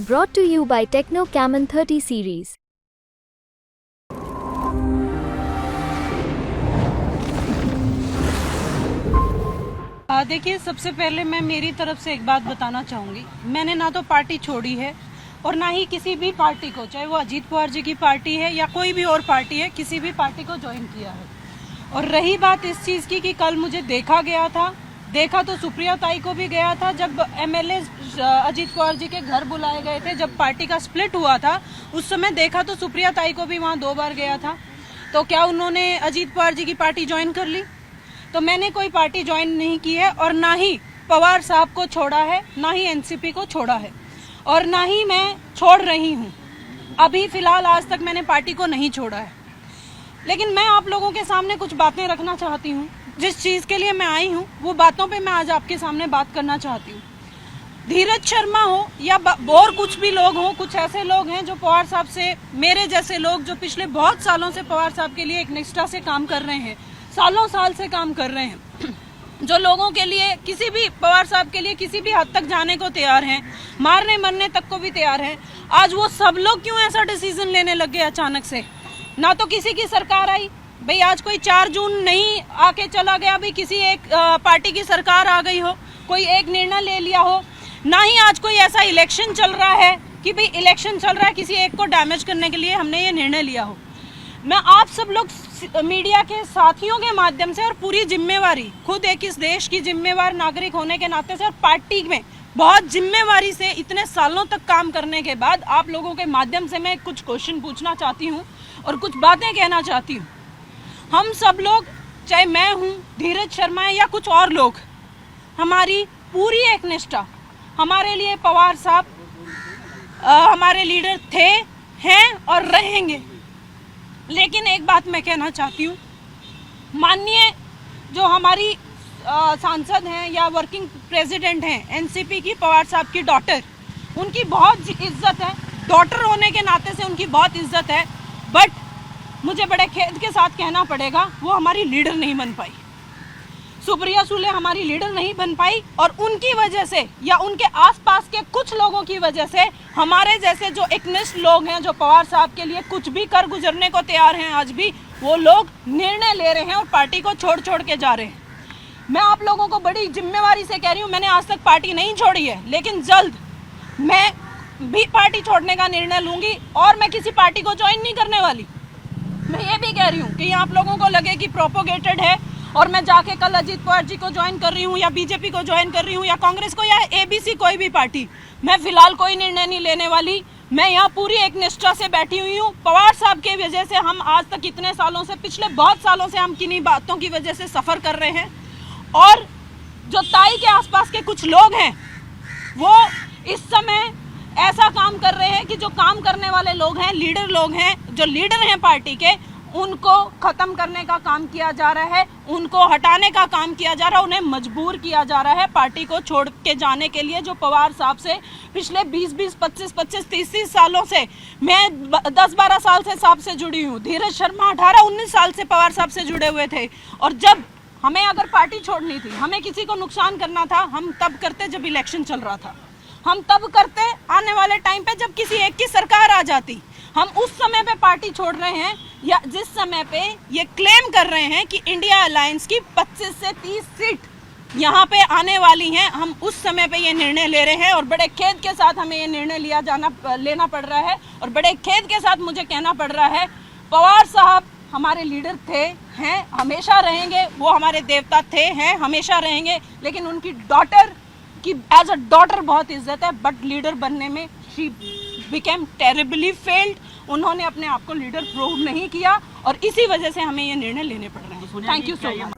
Brought to you by Techno Camon 30 series. देखिए, सबसे पहले मैं मेरी तरफ से एक बात बताना चाहूँगी। मैंने ना तो पार्टी छोड़ी है और ना ही किसी भी पार्टी को, चाहे वो अजीत पवार जी की पार्टी है या कोई भी और पार्टी है, किसी भी पार्टी को ज्वाइन किया है। और रही बात इस चीज़ की कि कल मुझे देखा तो सुप्रिया ताई को भी गया था जब एमएलए अजीत पवार जी के घर बुलाए गए थे, जब पार्टी का स्प्लिट हुआ था उस समय देखा तो सुप्रिया ताई को भी वहाँ 2 बार गया था। तो क्या उन्होंने अजीत पवार जी की पार्टी ज्वाइन कर ली? तो मैंने कोई पार्टी ज्वाइन नहीं की है और ना ही पवार साहब को छोड़ा है, ना ही एनसीपी को छोड़ा है और ना ही मैं छोड़ रही हूँ। अभी फिलहाल आज तक मैंने पार्टी को नहीं छोड़ा है, लेकिन मैं आप लोगों के सामने कुछ बातें रखना चाहती हूँ। जिस चीज़ के लिए मैं आई हूँ वो बातों पे मैं आज आपके सामने बात करना चाहती हूँ। धीरज शर्मा हो या और कुछ भी लोग हों, कुछ ऐसे लोग हैं जो पवार साहब से, मेरे जैसे लोग जो पिछले बहुत सालों से पवार साहब के लिए एक निष्ठा से काम कर रहे हैं, सालों साल से काम कर रहे हैं, जो लोगों के लिए किसी भी पवार साहब के लिए किसी भी हद तक जाने को तैयार हैं, मारने मरने तक को भी तैयार हैं। आज वो सब लोग क्यों ऐसा डिसीजन लेने लग गए अचानक से? ना तो किसी की सरकार आई, भाई आज कोई 4 जून नहीं आके चला गया, भाई किसी एक पार्टी की सरकार आ गई हो, कोई एक निर्णय ले लिया हो। ना ही आज कोई ऐसा इलेक्शन चल रहा है कि भाई इलेक्शन चल रहा है किसी एक को डैमेज करने के लिए हमने ये निर्णय लिया हो। मैं आप सब लोग मीडिया के साथियों के माध्यम से और पूरी जिम्मेवारी, खुद एक इस देश की जिम्मेवार नागरिक होने के नाते से और पार्टी में बहुत जिम्मेवारी से इतने सालों तक काम करने के बाद आप लोगों के माध्यम से मैं कुछ क्वेश्चन पूछना चाहती हूँ और कुछ बातें कहना चाहती हूँ। हम सब लोग, चाहे मैं हूँ, धीरज शर्मा है या कुछ और लोग, हमारी पूरी एक निष्ठा, हमारे लिए पवार साहब हमारे लीडर थे, हैं और रहेंगे। लेकिन एक बात मैं कहना चाहती हूँ, माननीय जो हमारी सांसद हैं या वर्किंग प्रेसिडेंट हैं एनसीपी की, पवार साहब की डॉटर, उनकी बहुत इज्जत है, डॉटर होने के नाते से उनकी बहुत इज्जत है, बट मुझे बड़े खेद के साथ कहना पड़ेगा वो हमारी लीडर नहीं बन पाई। सुप्रिया सुले हमारी लीडर नहीं बन पाई और उनकी वजह से या उनके आसपास के कुछ लोगों की वजह से हमारे जैसे जो एकनिष्ठ लोग हैं, जो पवार साहब के लिए कुछ भी कर गुजरने को तैयार हैं, आज भी वो लोग निर्णय ले रहे हैं और पार्टी को छोड़ के जा रहे हैं। मैं आप लोगों को बड़ी जिम्मेवारी से कह रही हूँ, मैंने आज तक पार्टी नहीं छोड़ी है, लेकिन जल्द मैं भी पार्टी छोड़ने का निर्णय लूँगी और मैं किसी पार्टी को ज्वाइन नहीं करने वाली। मैं ये भी कह रही हूँ कि आप लोगों को लगे कि प्रोपोगेटेड है और मैं जाके कल अजीत पवार जी को ज्वाइन कर रही हूँ या बीजेपी को ज्वाइन कर रही हूँ या कांग्रेस को या एबीसी कोई भी पार्टी, मैं फिलहाल कोई निर्णय नहीं लेने वाली। मैं यहाँ पूरी एक निष्ठा से बैठी हुई हूँ। पवार साहब की वजह से हम आज तक इतने सालों से, पिछले बहुत सालों से हम किन्हीं बातों की वजह से सफ़र कर रहे हैं और जो ताई के आसपास के कुछ लोग हैं वो इस समय ऐसा काम कर रहे हैं कि जो काम करने वाले लोग हैं, लीडर लोग हैं, जो लीडर हैं पार्टी के, उनको ख़त्म करने का काम किया जा रहा है, उनको हटाने का काम किया जा रहा है, उन्हें मजबूर किया जा रहा है पार्टी को छोड़ के जाने के लिए। जो पवार साहब से पिछले 20-20, 25-25, 30 सालों से, मैं 10-12 साल से साहब से जुड़ी हूँ, धीरज शर्मा 18-19 साल से पवार साहब से जुड़े हुए थे। और जब हमें अगर पार्टी छोड़नी थी, हमें किसी को नुकसान करना था, हम तब करते जब इलेक्शन चल रहा था, हम तब करते आने वाले टाइम पे जब किसी एक की सरकार आ जाती। हम उस समय पे पार्टी छोड़ रहे हैं या जिस समय पे ये क्लेम कर रहे हैं कि इंडिया अलायंस की 25 से 30 सीट यहाँ पे आने वाली हैं, हम उस समय पे ये निर्णय ले रहे हैं और बड़े खेद के साथ हमें ये निर्णय लेना पड़ रहा है और बड़े खेद के साथ मुझे कहना पड़ रहा है, पवार साहब हमारे लीडर थे, हैं, हमेशा रहेंगे, वो हमारे देवता थे, हैं, हमेशा रहेंगे, लेकिन उनकी डॉटर की एज अ डॉटर बहुत इज्जत है, बट लीडर बनने में शी बिकेम टेरिबली फेल्ड। उन्होंने अपने आप को लीडर प्रूव नहीं किया और इसी वजह से हमें ये निर्णय लेने पड़ रहे हैं। Thank you so much.